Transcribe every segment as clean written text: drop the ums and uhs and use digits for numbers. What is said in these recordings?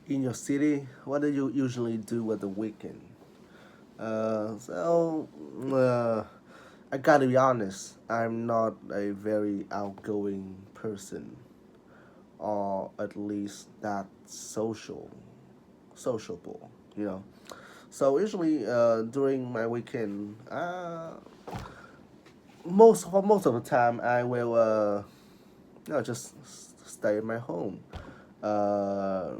In your city, what do you usually do at the weekend? So I gotta be honest, I'm not a very outgoing person, or at least that sociable, you know. So usually, during my weekend, most of the time, I will, just stay at my home, uh,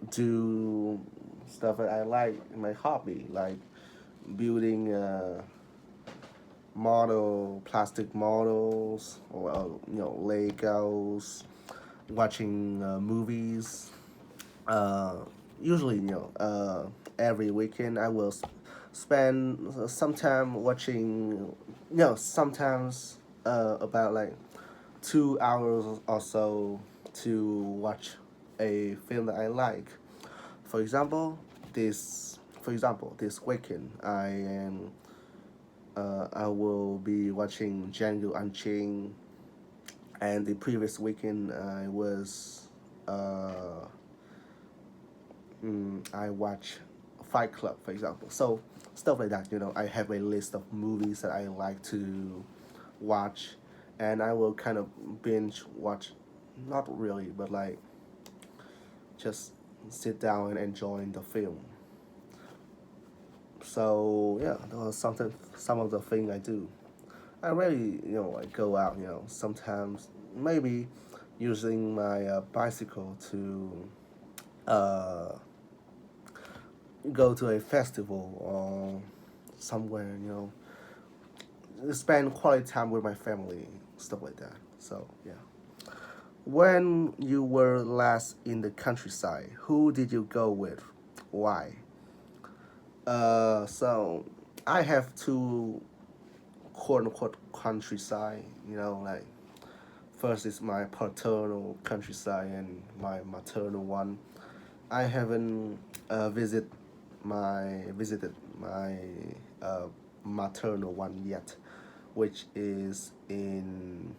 do stuff that I like, my hobby, like building plastic models, or Legos, watching movies. Uh, Usually, every weekend I will spend some time watching. Sometimes about like 2 hours or so to watch a film that I like. For example, this weekend I will be watching Django Unchained, and the previous weekend uh, I watch Fight Club, for example. So stuff like that. I have a list of movies that I like to watch, and I will kind of binge watch. Not really, but like just sit down and enjoy the film. So yeah, that was some of the thing I do. I really, like go out, sometimes maybe using my bicycle to uh, go to a festival or somewhere, spend quality time with my family, stuff like that. So yeah. When you were last in the countryside, who did you go with? Why? So I have two quote unquote countryside, like first is my paternal countryside and my maternal one. I haven't visited my uh, maternal one yet, which is in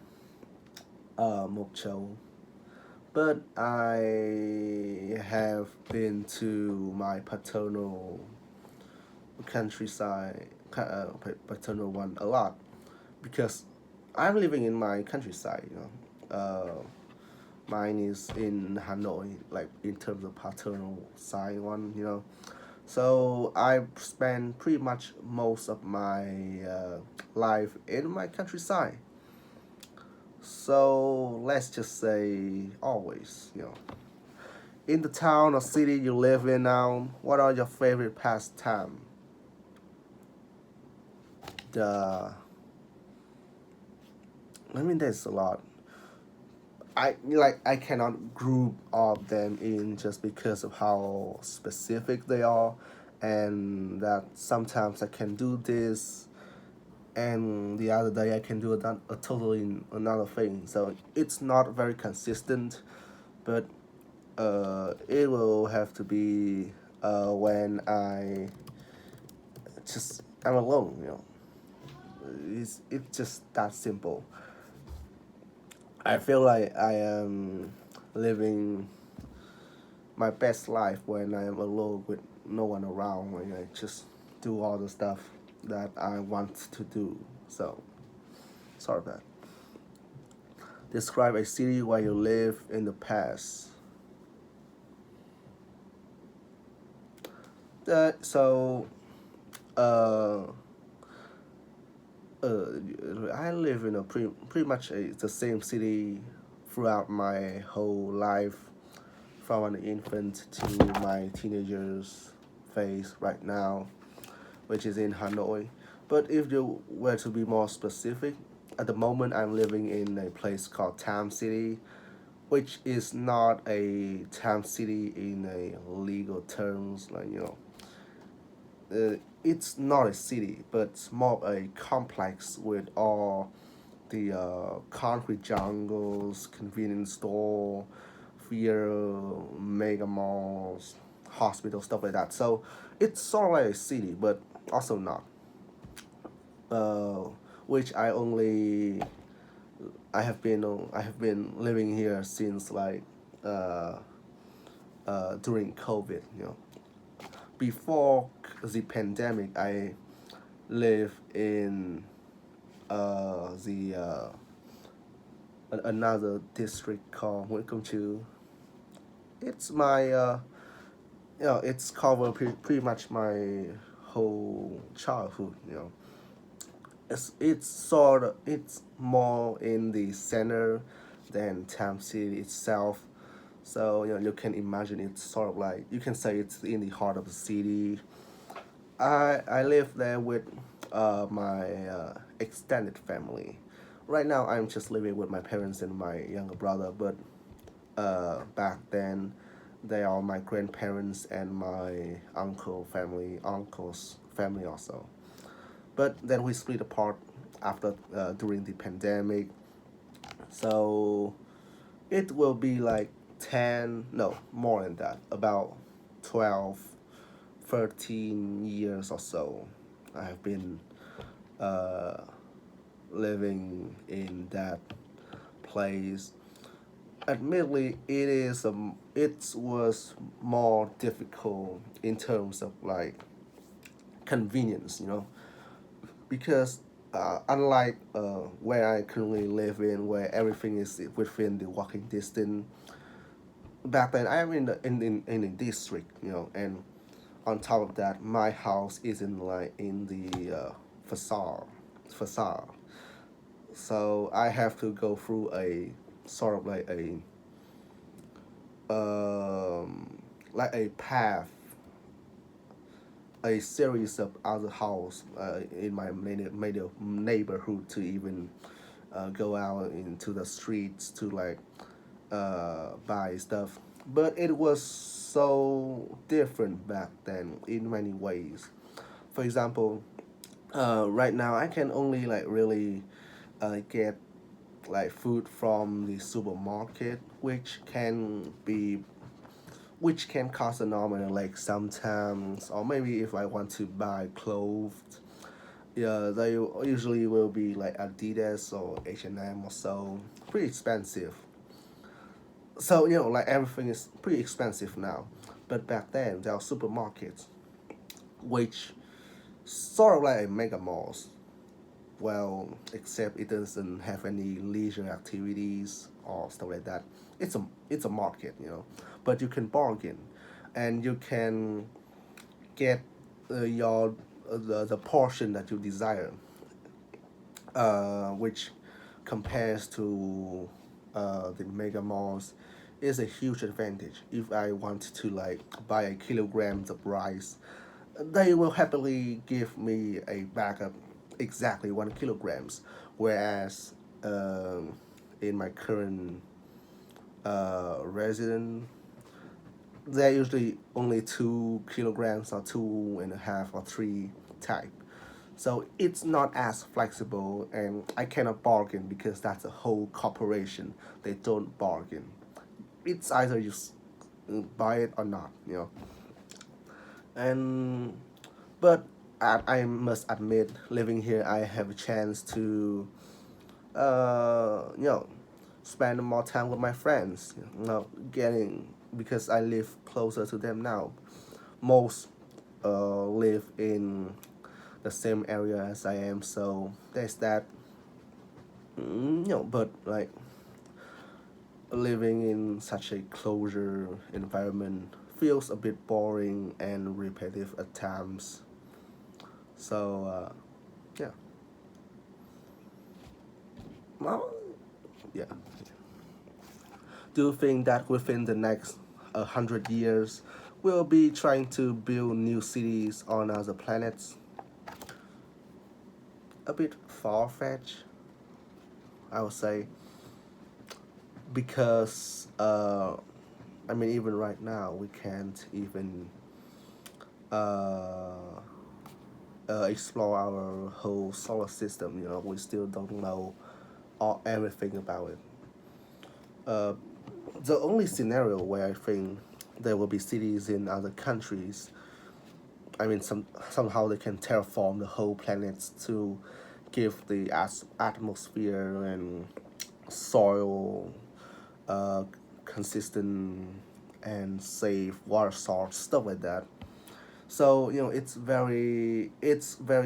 Mokcho. But I have been to my paternal one a lot because I'm living in my countryside. Mine is in Hanoi, like in terms of paternal side one. So I spend pretty much most of my life in my countryside. So let's just say always. In the town or city you live in now, what are your favorite pastime? The I mean, there's a lot. I cannot group all of them in just because of how specific they are, and that sometimes I can do this, and the other day I can do a totally another thing. So it's not very consistent, but it will have to be when I'm alone. It's just that simple. I feel like I am living my best life when I am alone with no one around, when I just do all the stuff that I want to do. So, sorry about that. Describe a city where you live in the past. So, uh, I live in a pretty much the same city throughout my whole life, from an infant to my teenagers phase right now, which is in Hanoi. But if you were to be more specific, at the moment I'm living in a place called Tam City, which is not a town city in a legal terms, like it's not a city, but it's more a complex with all the concrete jungles, convenience store, theater, mega malls, hospitals, stuff like that. So it's sort of like a city, but also not. Uh, which I have been living here since like uh, during COVID. Before the pandemic, I lived in the another district called Welcome to. It's my it's covered pretty much my whole childhood. It's sort of it's more in the center than Tam City itself. So you can imagine it's sort of like you can say it's in the heart of the city. I live there with my extended family. Right now, I'm just living with my parents and my younger brother. But back then, they are my grandparents and my uncle's family also. But then we split apart after during the pandemic. So it will be like 10, no, more than that, about 12, 13 years or so. I have been uh, living in that place. Admittedly, it was more difficult in terms of like convenience, because unlike where I currently live in, where everything is within the walking distance, back then I am in a district, and on top of that, my house is in the facade. So I have to go through a sort of like a path, a series of other house in my neighborhood to even go out into the streets to like buy stuff. But it was so different back then in many ways. For example, right now I can only like really get like food from the supermarket, which can cost an arm and like sometimes, or maybe if I want to buy clothes, yeah, they usually will be like Adidas or H&M or so, pretty expensive. So like everything is pretty expensive now, but back then there are supermarkets, which sort of like a mega malls. Well, except it doesn't have any leisure activities or stuff like that. It's a market, but you can bargain, and you can get your the portion that you desire, which compares to the mega malls is a huge advantage. If I want to like buy a kilogram of rice, they will happily give me a bag of exactly 1 kilograms, whereas in my current resident, they're usually only 2 kilograms or 2.5 or three type. So it's not as flexible, and I cannot bargain because that's a whole corporation. They don't bargain. It's either you buy it or not, And but I must admit, living here, I have a chance to, you know, spend more time with my friends. Getting because I live closer to them now. Most live in the same area as I am, so there's that. But like living in such a closure environment feels a bit boring and repetitive at times. So yeah, well, yeah. Do you think that within the next 100 years, we'll be trying to build new cities on other planets? A bit far fetched, I would say, because I mean, even right now, we can't even uh, explore our whole solar system. We still don't know everything about it. Uh, the only scenario where I think there will be cities in other countries, I mean, somehow they can terraform the whole planet to give the atmosphere and soil consistent and save water source, stuff like that. So it's very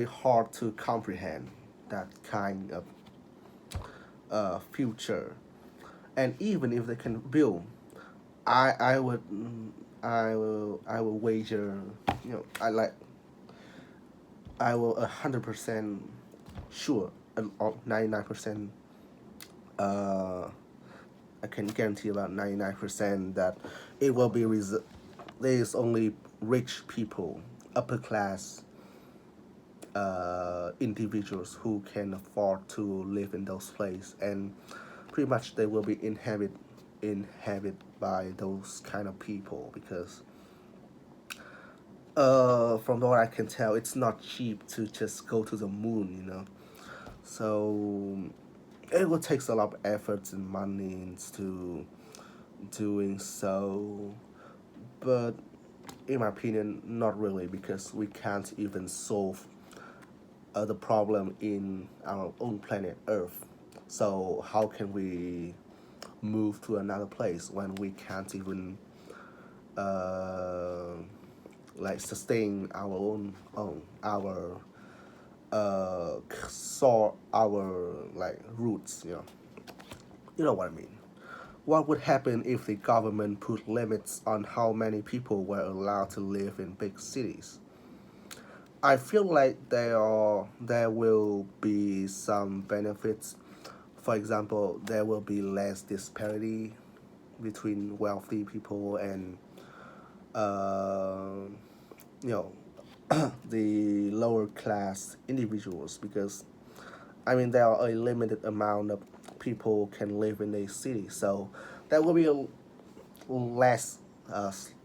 hard to comprehend that kind of future. And even if they can build, I would I will wager, I will 100% sure, or 99%, uh I can guarantee about 99% that it will be there's only rich people, upper class individuals who can afford to live in those places, and pretty much they will be inhabited by those kind of people, because from what I can tell, it's not cheap to just go to the moon. So it will take a lot of efforts and money into doing so. But in my opinion, not really, because we can't even solve the problem in our own planet Earth. So how can we move to another place when we can't even uh, sustain our own our our roots? You know what I mean. What would happen if the government put limits on how many people were allowed to live in big cities? I feel like there will be some benefits. For example, there will be less disparity between wealthy people and uh, you know the lower class individuals, because I mean there are a limited amount of people can live in a city, so there will be a less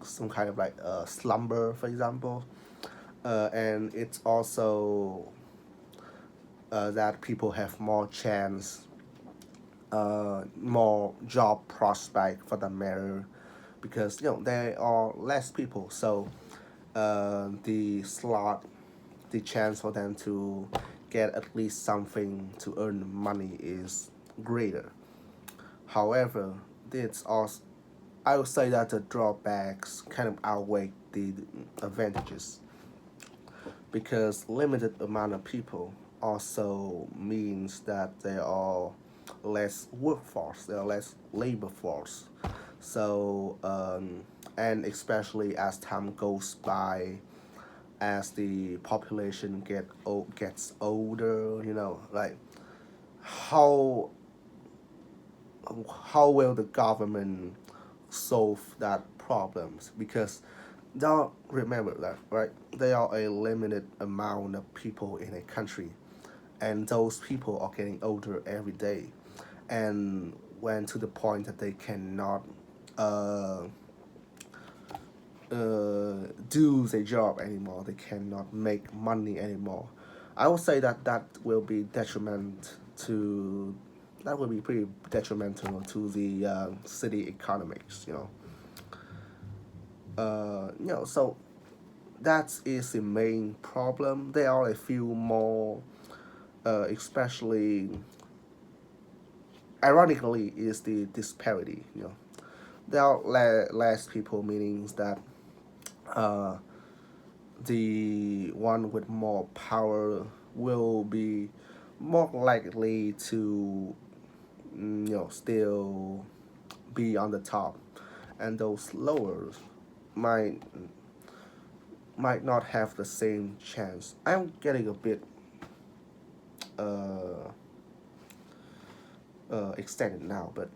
some kind of slumber, for example, and it's also that people have more chance, more job prospect for the matter, because there are less people, so the chance for them to get at least something to earn money is greater. However, it's also I would say that the drawbacks kind of outweigh the advantages, because limited amount of people also means that there are less workforce, there are less labor force. So and especially as time goes by, as the population gets older, how how will the government solve that problems? Because don't remember that, right? There are a limited amount of people in a country, and those people are getting older every day, and when to the point that they cannot uh, do their job anymore, they cannot make money anymore. I would say that that will be pretty detrimental to the city economics. So that is the main problem. There are a few more, especially ironically, is the disparity. There are less people, meaning that uh, the one with more power will be more likely to still be on the top, and those lower might might not have the same chance. I'm getting a bit uh, extended now, but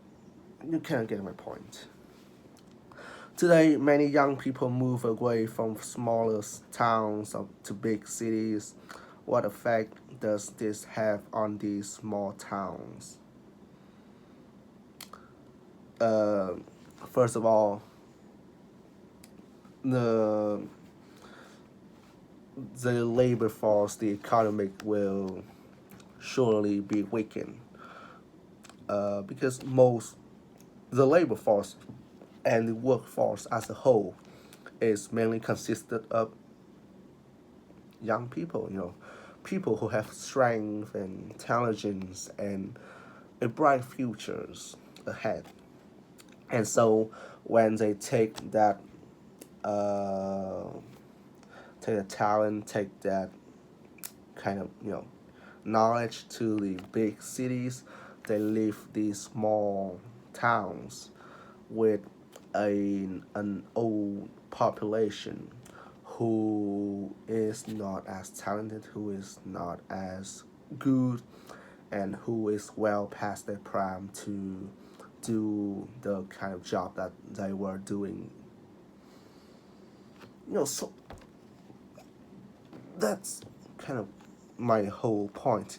you can get my point. Today, many young people move away from smaller towns to big cities. What effect does this have on these small towns? Uh, First of all, the the labor force, the economic will surely be weakened, because the labor force and the workforce as a whole is mainly consisted of young people, people who have strength and intelligence and a bright futures ahead. And so when they uh, take the talent, take that kind of knowledge to the big cities. They leave these small towns with an old population who is not as talented, who is not as good, and who is well past their prime to do the kind of job that they were doing. So that's kind of my whole point.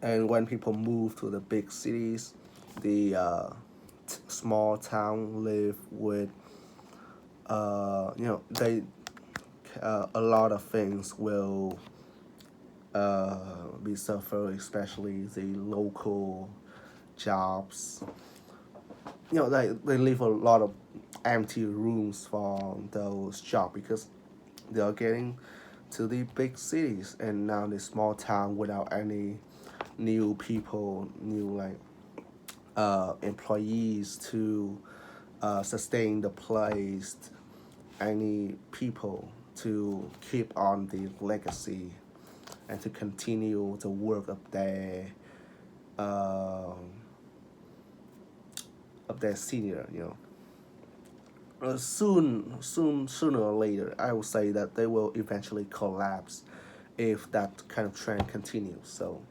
And when people move to the big cities, the small town live with they a lot of things will be suffered, especially the local jobs. They leave a lot of empty rooms for those jobs because they are getting to the big cities, and now the small town without any new people, new employees to sustain the place, any people to keep on the legacy and to continue the work um, of their senior. Sooner or later, I would say that they will eventually collapse if that kind of trend continues. So